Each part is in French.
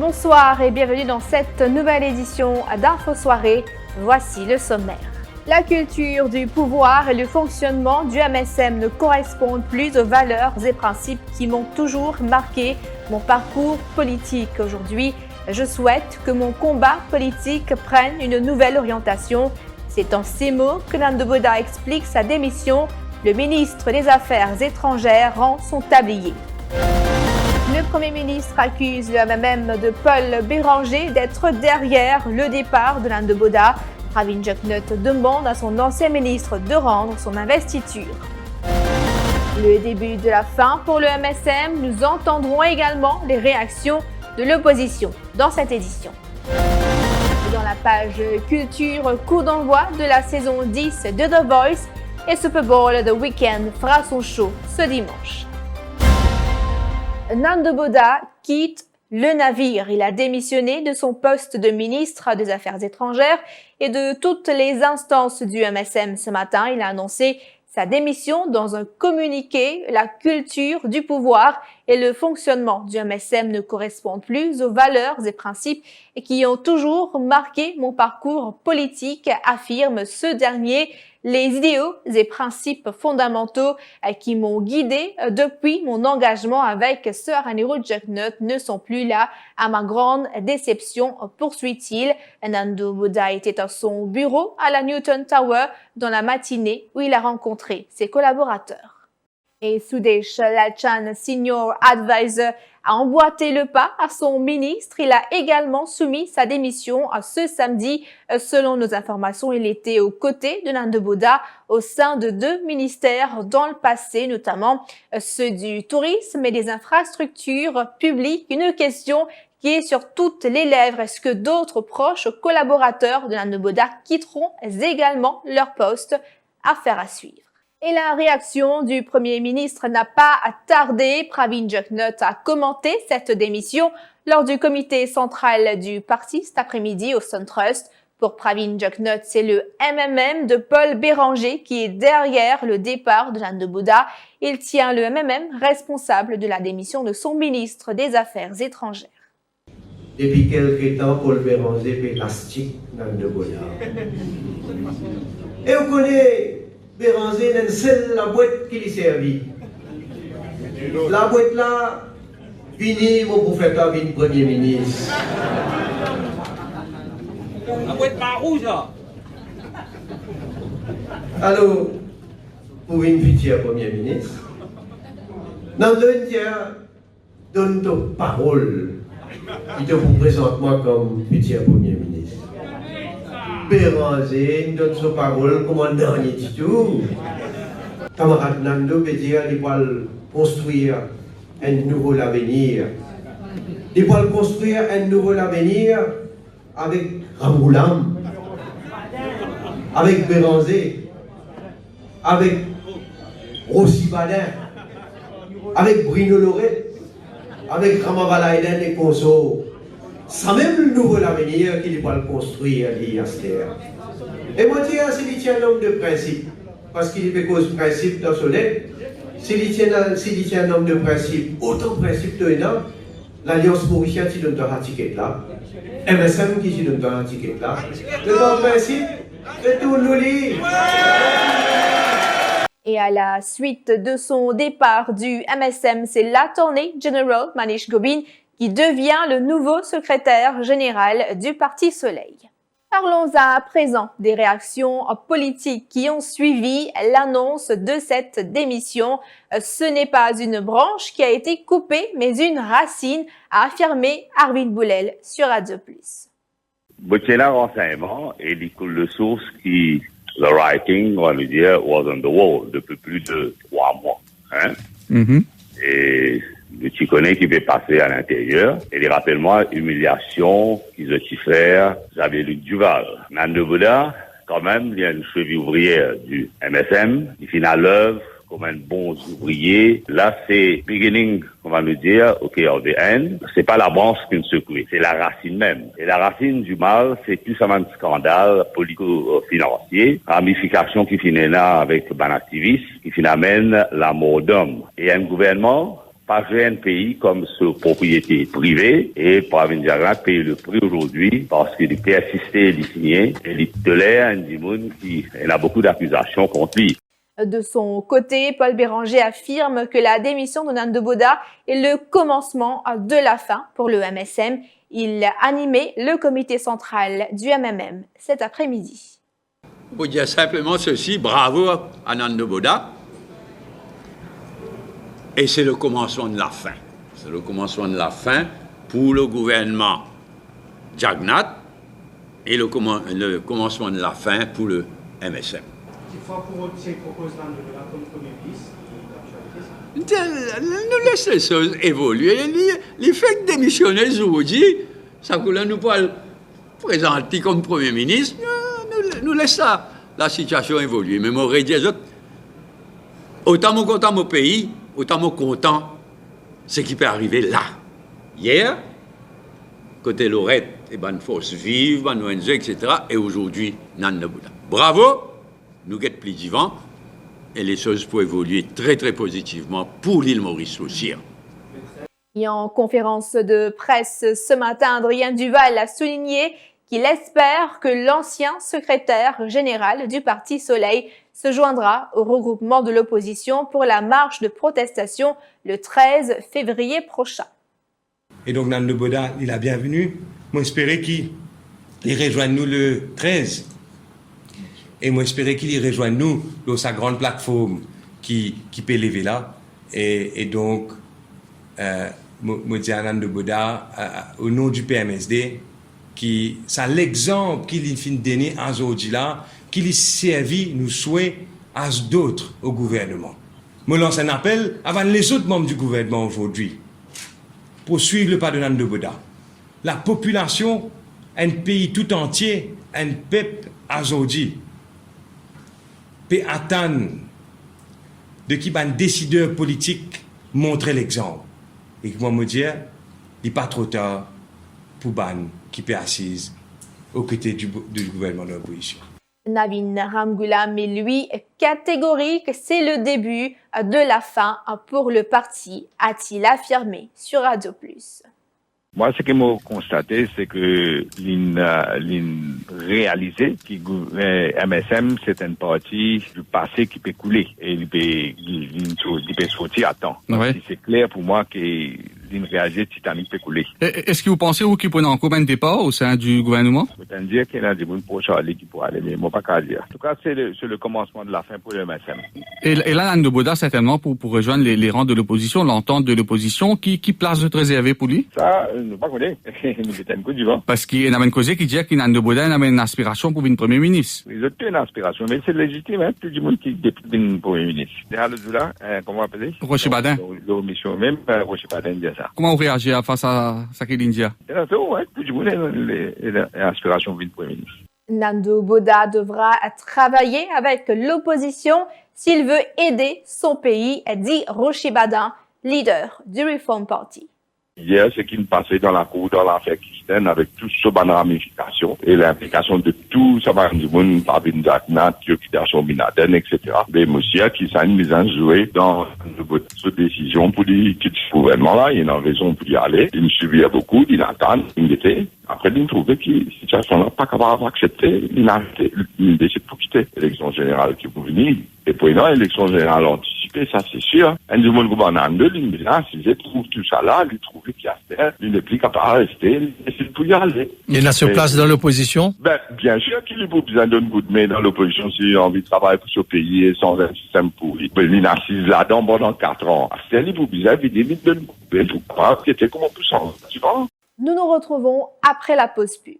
Bonsoir et bienvenue dans cette nouvelle édition d'Info Soirée. Voici le sommaire. La culture du pouvoir et le fonctionnement du MSM ne correspondent plus aux valeurs et principes qui m'ont toujours marqué mon parcours politique. Aujourd'hui, je souhaite que mon combat politique prenne une nouvelle orientation. C'est en ces mots que Nando Boda explique sa démission. Le ministre des Affaires étrangères rend son tablier. Le Premier ministre accuse le MMM de Paul Béranger d'être derrière le départ de Nando Boda. Pravin Jugnauth demande à son ancien ministre de rendre son investiture. Le début de la fin pour le MSM, nous entendrons également les réactions de l'opposition dans cette édition. Dans la page culture, coup d'envoi de la saison 10 de The Voice et Super Bowl The Weeknd fera son show ce dimanche. Nando Boda quitte le navire. Il a démissionné de son poste de ministre des Affaires étrangères et de toutes les instances du MSM ce matin. Il a annoncé sa démission dans un communiqué. La culture du pouvoir et le fonctionnement du MSM ne correspondent plus aux valeurs et principes qui ont toujours marqué mon parcours politique, affirme ce dernier. Les idéaux et principes fondamentaux qui m'ont guidé depuis mon engagement avec Sir Anirudh Jugnauth ne sont plus là, à ma grande déception, poursuit-il. Nando Boda était à son bureau à la Newton Tower dans la matinée où il a rencontré ses collaborateurs. Et Sudesh Lachan, Senior Advisor, a emboîté le pas à son ministre. Il a également soumis sa démission ce samedi. Selon nos informations, il était aux côtés de Nando Boda au sein de 2 ministères dans le passé, notamment ceux du tourisme et des infrastructures publiques. Une question qui est sur toutes les lèvres. Est-ce que d'autres proches collaborateurs de Nando Boda quitteront également leur poste? Affaire à suivre. Et la réaction du Premier ministre n'a pas tardé. Pravin Jugnauth a commenté cette démission lors du comité central du parti cet après-midi au Sun Trust. Pour Pravin Jugnauth, c'est le MMM de Paul Béranger qui est derrière le départ de Nando Boda. Il tient le MMM responsable de la démission de son ministre des Affaires étrangères. Depuis quelques temps, Paul Béranger fait plastique Nando Boda. Et vous connaissez Béranger, c'est la boîte qui lui servit. La boîte là, fini, mon prophète a vu le Premier ministre. La boîte pas rouge là. Alors, pour une future Premier ministre, Nando donne ta parole qui te vous présente moi comme futur Premier ministre. Béranger donne sa parole comme un dernier titre. Camarade Nando veut dire qu'il va construire un nouveau avenir. Il va construire un nouveau avenir avec Ramoulam, avec Béranger, avec Rossi Badin, avec Bruno Loret, avec Ramavalaiden et Conso. C'est même le nouveau avenir qu'il va construire, l'IASTER. Et moi, je dis, c'est qu'il tient un homme de principe. Parce qu'il fait cause de principe dans son lettre. S'il tient un homme de principe, autant de principe de énorme, l'Alliance mauricienne qui donne un ticket là, MSM qui donne un ticket là. Le bon principe, c'est tout nous livre. Et à la suite de son départ du MSM, c'est l'Attorney General Manish Gobind qui devient le nouveau secrétaire général du Parti Soleil. Parlons à présent des réactions politiques qui ont suivi l'annonce de cette démission. Ce n'est pas une branche qui a été coupée, mais une racine, a affirmé Arvind Boulel sur Radio+. C'est un renseignement et il coule de source qui, le writing, on va lui dire, was on the wall depuis plus de 3 mois. Hein? Mm-hmm. Et tu connais qui peut passer à l'intérieur. Et rappelle-moi, humiliation qu'ils ont faire, j'avais Luc Duval. Nando Boda, quand même, il y a une cheville ouvrière du MSM. Il finit à l'œuvre comme un bon ouvrier. Là, c'est beginning, on va nous dire, OK, of the end. C'est pas la branche qui nous secoue, c'est la racine même. Et la racine du mal, c'est tout ça un scandale politico-financier, ramification qui finit là avec un activiste, qui finit amène la mort d'homme. Et un gouvernement, pas jouer un pays comme sur propriété privée et Pravin Jagrat paye le prix aujourd'hui parce qu'il peut assister les signés et il tolère un dimoun qui il a beaucoup d'accusations contre lui. De son côté, Paul Béranger affirme que la démission de Nando Boda est le commencement de la fin pour le MSM. Il a animé le comité central du MMM cet après-midi. Pour dire simplement ceci, bravo à Nando Boda. Et c'est le commencement de la fin. C'est le commencement de la fin pour le gouvernement Jagannath et le commencement de la fin pour le MSM. Il faut pour eux propose Nando Boda comme Premier ministre. Nous laissons les choses évoluer. Les faits démissionner aujourd'hui, ça que là nous pas présenter comme Premier ministre, nous laissons la situation évoluer. Mais moi, je dis, autant je suis content mon pays, autant je suis content ce qui peut arriver là. Hier, côté Lorette, et bonne force vive, bonne ONG, etc. Et aujourd'hui, Nando Boda. Bravo, nous sommes plus vivants et les choses peuvent évoluer très très positivement pour l'île Maurice aussi. Et en conférence de presse ce matin, Adrien Duval a souligné qu'il espère que l'ancien secrétaire général du Parti Soleil se joindra au regroupement de l'opposition pour la marche de protestation le 13 février prochain. Et donc Nando Boda, il a bienvenu. Moi, j'espérais qu'il rejoigne nous le 13. Et moi, j'espérais qu'il rejoigne nous dans sa grande plateforme qui peut lever là. Et donc, moi, dis à Nando Boda, au nom du PMSD, qui c'est l'exemple qu'il fin donné à aujourd'hui là, qu'il a servi nous souhaite à d'autres au gouvernement. Je lance un appel avant les autres membres du gouvernement aujourd'hui pour suivre le pas de Nando Boda. La population, un pays tout entier, un peuple aujourd'hui, peut attendre de qui un décideur politique montrer l'exemple. Et moi me dire, il n'est pas trop tard pour ban qui peut assise aux côtés du gouvernement de l'opposition. Navin Ramgoolam est lui catégorique, c'est le début de la fin pour le parti, a-t-il affirmé sur Radio Plus. Moi, ce que j'ai constaté, c'est que réalisé que MSM, c'est une partie du passé qui peut couler et il peut sortir à temps. Ouais. C'est clair pour moi que réalisé Titanic peut couler. Est-ce que vous pensez qu'il peut en commun de départ au sein du gouvernement? Je peux dire qu'il y a des gens pour Charlie qui pourraient aller, mais moi pas qu'à dire. En tout cas, c'est le commencement de la fin pour le MSM. Et là, Nando Boda, certainement, pour rejoindre les rangs de l'opposition, l'entente de l'opposition, qui place de réservé pour lui? Ça, nous pas connaître. Nous mettons un coup du vent. Parce qu'il y a une cause qui dit que Nando Boda a une aspiration pour une premier ministre. Ils ont une aspiration, mais c'est légitime, hein. Tout le monde qui est premier ministre. Déjà, là, comment on appelle? Rochibadin. L'omission même, Rochibadin dit ça. Comment vous réagissez face à ce qu'il dit? C'est ça, ouais. Tout le monde a l'aspiration pour une premier ministre. Nando Boda devra travailler avec l'opposition s'il veut aider son pays, dit Rochibadin, leader du Reform Party. Hier, ce qui me passait dans la cour, dans l'affaire Christiane, avec tout ce ban ramification et l'implication de tout ça, du monde, Pravin Jagannat, l'occupation Bin Laden, etc. Mais monsieur, qui s'est mis à jouer dans cette décision pour dire que ce gouvernement-là, il y a une raison pour y aller. Il me suivait beaucoup, il attend, il était. Après, il trouvait que cette situation-là, pas capable d'accepter, il a arrêté, il décide pour quitter l'élection générale qui est venir. Et puis, non, l'élection générale anticipée, ça c'est sûr. Un du monde gouvernemental, il me dit, s'il trouve tout ça là, il trouve qu'il y a à faire, il n'est plus capable de rester, il décide pour y aller. Il a sa place dans l'opposition? Bien sûr qu'il a besoin d'un coup de main dans l'opposition s'il a envie de travailler pour ce pays et sans un système pourri. Il est assis là-dedans pendant 4 ans. C'est lui pour bizarre, il dit, il donne coup de main, il faut pas, c'était comme on peut s'en, tu vois? Nous nous retrouvons après la pause pub.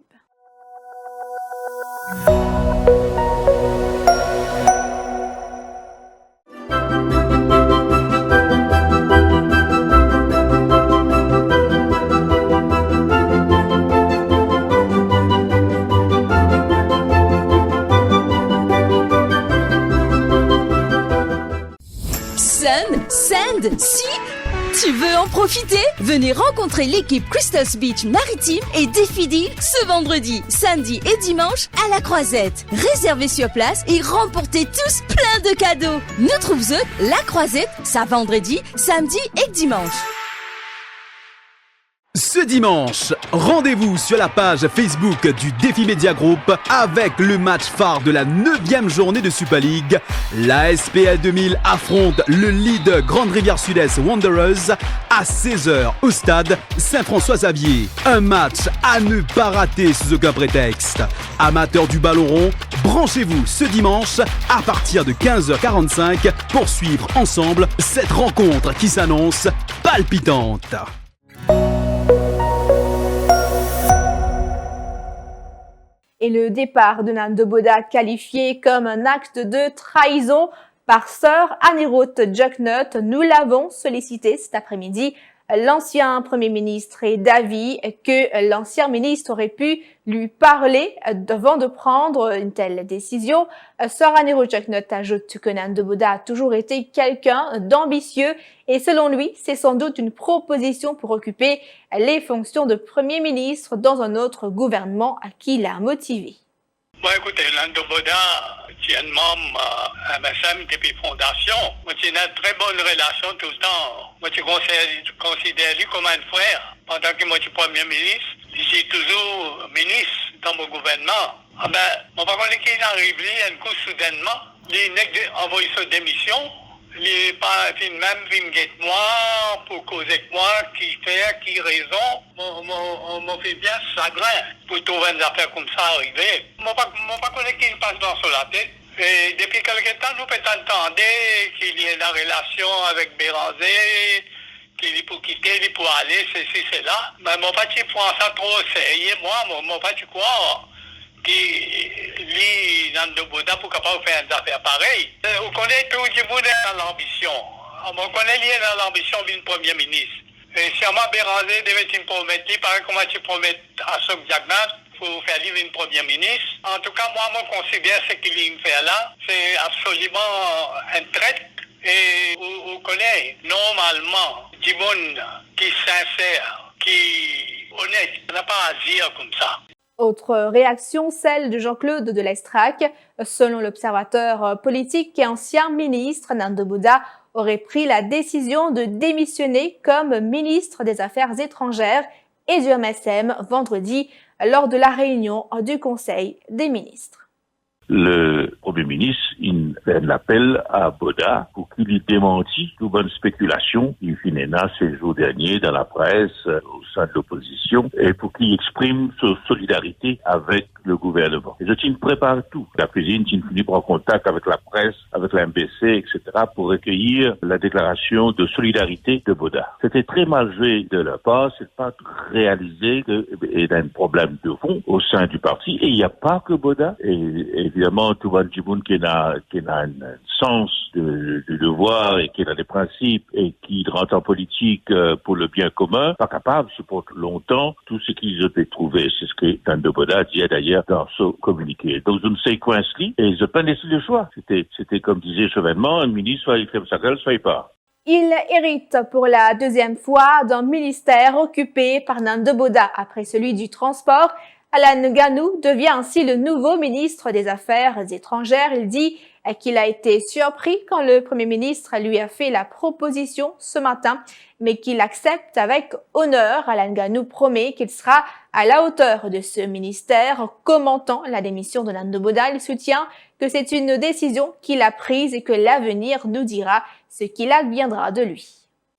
Send, si Tu veux en profiter? Venez rencontrer l'équipe Crystals Beach Maritime et Défidil ce vendredi, samedi et dimanche à la Croisette. Réservez sur place et remportez tous plein de cadeaux. Nous trouvons la Croisette, ça vendredi, samedi et dimanche. Ce dimanche, rendez-vous sur la page Facebook du Défi Media Group avec le match phare de la 9e journée de Super League. La SPL 2000 affronte le lead Grande Rivière Sud-Est Wanderers à 16h au stade Saint-François-Xavier. Un match à ne pas rater sous aucun prétexte. Amateurs du ballon rond, branchez-vous ce dimanche à partir de 15h45 pour suivre ensemble cette rencontre qui s'annonce palpitante. Et le départ de Nando Boda qualifié comme un acte de trahison par Sir Anirudh Jugnauth, nous l'avons sollicité cet après-midi. L'ancien Premier ministre est d'avis que l'ancien ministre aurait pu lui parler avant de prendre une telle décision. Sir Anirudh Jugnauth ajoute que Nando Boda a toujours été quelqu'un d'ambitieux et selon lui, c'est sans doute une proposition pour occuper les fonctions de Premier ministre dans un autre gouvernement qui l'a motivé. Bon, écoutez, Nando Boda, c'est un membre MSM depuis fondation. Moi, j'ai une très bonne relation tout le temps. Moi, je considère lui comme un frère. Pendant que moi, je suis Premier ministre, je suis toujours ministre dans mon gouvernement. Ah ben, mon papa, quand il arrive, un coup soudainement, il a envoyé sa démission. Il n'est pas même venu moi pour causer avec moi, qui fait, qui raison. On m'a fait bien chagrin pour trouver une affaire comme ça arriver. Mon pas connaît qu'il passe dans la tête. Et depuis quelque temps, nous peut entendre qu'il y a une relation avec Béranger, qu'il est pour quitter, il est pour aller, ceci, cela. Mais mon pas tu prends ça trop sérieux, moi, mon pas tu crois. Qui lit Nando Boda pour capable faire des affaires pareilles. On connaît tout le monde dans l'ambition. On connaît lié dans l'ambition d'une Premier ministre. Et si on m'a Béranger devait te promettre, pareil comment tu promets à Sok Jugnauth pour faire livre une Premier ministre. En tout cas, moi, je considère ce qu'il fait là, c'est absolument un traître. Et on connaît normalement du monde qui est sincère, qui est honnête. On n'a pas à dire comme ça. Autre réaction, celle de Jean-Claude de l'Estrac. Selon l'observateur politique et ancien ministre, Nando Boda aurait pris la décision de démissionner comme ministre des Affaires étrangères et du MSM vendredi lors de la réunion du Conseil des ministres. Le Premier ministre, il fait un appel à Boda pour qu'il lui démentisse toute bonne spéculation qui finit ces jours derniers dans la presse, au sein de l'opposition, et pour qu'il exprime sa solidarité avec le gouvernement. Et je prépare tout. La cuisine, il finit par contact avec la presse, avec la MBC, etc., pour recueillir la déclaration de solidarité de Boda. C'était très mal joué de leur part, c'est pas réalisé qu'il y a un problème de fond au sein du parti, et il n'y a pas que Boda, et évidemment, tout le monde qui a un sens de devoir et qui a des principes et qui rentre en politique pour le bien commun, pas capable de supporter longtemps tout ce qu'ils ont trouvé. C'est ce que Nando Boda dit d'ailleurs dans son communiqué. Donc, je ne sais quoi inscrit et je n'ai pas laissé le choix. C'était comme disait Chevènement, un ministre, soit il fait sa gueule, soit il part. Il hérite pour la deuxième fois d'un ministère occupé par Nando Boda après celui du transport. Alan Ganou devient ainsi le nouveau ministre des Affaires étrangères. Il dit qu'il a été surpris quand le Premier ministre lui a fait la proposition ce matin, mais qu'il accepte avec honneur. Alan Ganou promet qu'il sera à la hauteur de ce ministère. Commentant la démission de Nando Boda, il soutient que c'est une décision qu'il a prise et que l'avenir nous dira ce qu'il adviendra de lui.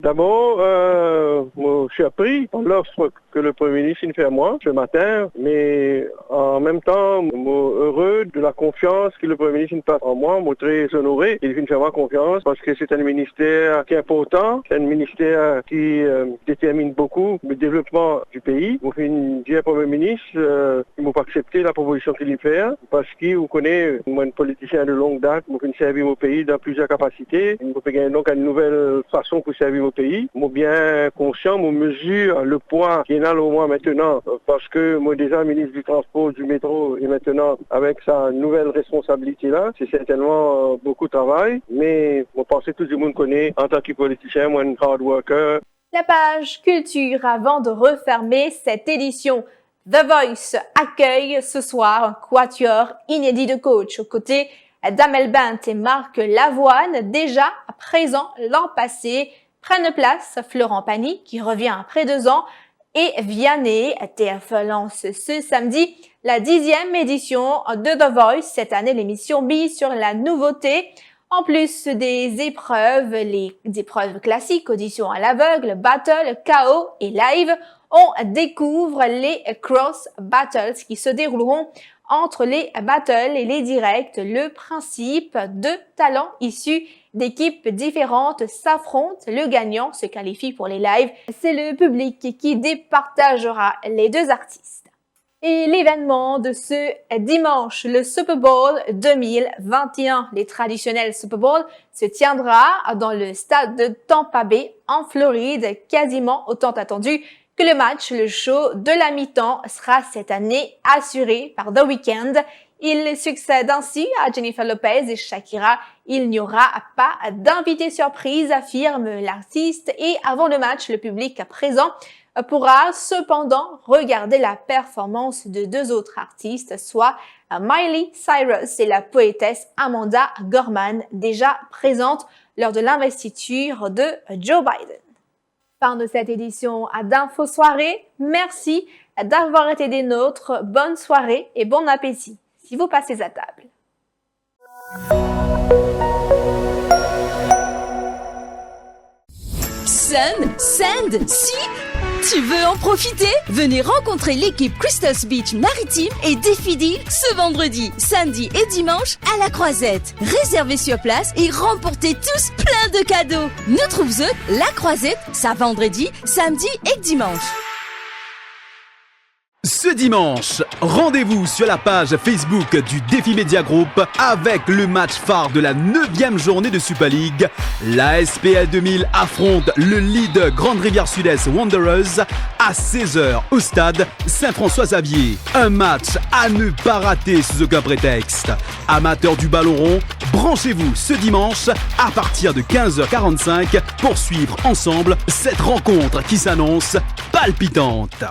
D'abord, je suis surpris par l'offre que le Premier ministre fait à moi ce matin, mais en même temps, heureux de la confiance que le Premier ministre passe en moi, très honoré. Il fait vraiment confiance parce que c'est un ministère qui est important, c'est un ministère qui détermine beaucoup le développement du pays. Vous faites dire au Premier ministre, il ne m'a pas accepté la proposition qu'il fait parce qu'il vous connaît, moi, un politicien de longue date, vous faites servir mon pays dans plusieurs capacités. Vous pouvez gagner donc une nouvelle façon pour servir mon pays. Moi bien conscient, moi mesure le poids qui est là au moins maintenant, parce que moi déjà ministre du Transport, du métro, et maintenant avec sa nouvelle responsabilité là, c'est certainement beaucoup de travail, mais je pense que tout le monde connaît en tant que politicien, moi un hard worker. La page culture avant de refermer cette édition. The Voice accueille ce soir un quatuor inédit de coach aux côtés d'Amel Bent et Marc Lavoine, déjà présents l'an passé. Prennent place Florent Pagny, qui revient après 2 ans, et Vianney. TF1 lance ce samedi la 10e édition de The Voice. Cette année, l'émission mise sur la nouveauté. En plus des épreuves, les épreuves classiques, audition à l'aveugle, battle, KO et live, on découvre les cross battles qui se dérouleront entre les battles et les directs. Le principe, 2 talents issus d'équipes différentes s'affrontent. Le gagnant se qualifie pour les lives. C'est le public qui départagera les 2 artistes. Et l'événement de ce dimanche, le Super Bowl 2021, les traditionnels Super Bowl, se tiendra dans le stade de Tampa Bay en Floride, quasiment autant attendu que le match. Le show de la mi-temps sera cette année assuré par The Weeknd. Il succède ainsi à Jennifer Lopez et Shakira. Il n'y aura pas d'invité surprise, affirme l'artiste. Et avant le match, le public présent pourra cependant regarder la performance de 2 autres artistes, soit Miley Cyrus et la poétesse Amanda Gorman, déjà présentes lors de l'investiture de Joe Biden. Fin de cette édition d'Info Soirée. Merci d'avoir été des nôtres. Bonne soirée et bon appétit si vous passez à table. Sun, Sand, Sea. Tu veux en profiter? Venez rencontrer l'équipe Christos Beach Maritime et Défidil ce vendredi, samedi et dimanche à la Croisette. Réservez sur place et remportez tous plein de cadeaux. Nous trouvons la Croisette, ça vendredi, samedi et dimanche. Ce dimanche, rendez-vous sur la page Facebook du Défi Media Group avec le match phare de la 9e journée de Super League. La SPL 2000 affronte le lead Grande Rivière Sud-Est Wanderers à 16h au stade Saint-François-Xavier. Un match à ne pas rater sous aucun prétexte. Amateurs du ballon rond, branchez-vous ce dimanche à partir de 15h45 pour suivre ensemble cette rencontre qui s'annonce palpitante.